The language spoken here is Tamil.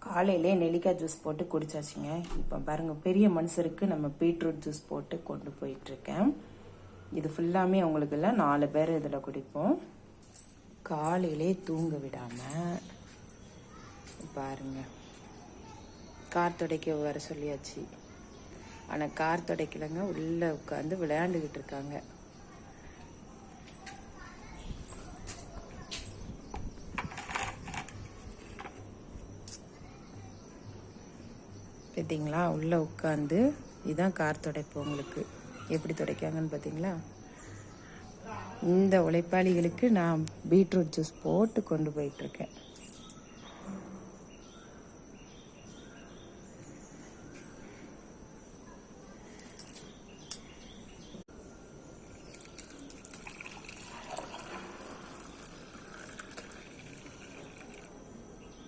காலையிலே நெல்லிக்காய் ஜூஸ் போட்டு குடிச்சாச்சுங்க. இப்போ பாருங்கள், பெரிய மனுஷருக்கு நம்ம பீட்ரூட் ஜூஸ் போட்டு கொண்டு போயிட்டுருக்கேன். இது ஃபுல்லாமே உங்களுக்கு இல்லை, 4 பேர் இதில் குடிப்போம். காலையிலே தூங்க விடாமல் பாருங்க, கார் துடைக்க வர சொல்லியாச்சு. ஆனால் கார் துடைக்கலைங்க, உள்ளே உட்காந்து விளையாண்டுக்கிட்டு இருக்காங்க. பார்த்தீங்களா, உள்ளே உட்காந்து இதுதான் கார் துடைப்பு. உங்களுக்கு எப்படி துடைக்காங்கன்னு பார்த்தீங்களா? இந்த உழைப்பாளிகளுக்கு நான் பீட்ரூட் ஜூஸ் போட்டு கொண்டு போயிட்டுருக்கேன்.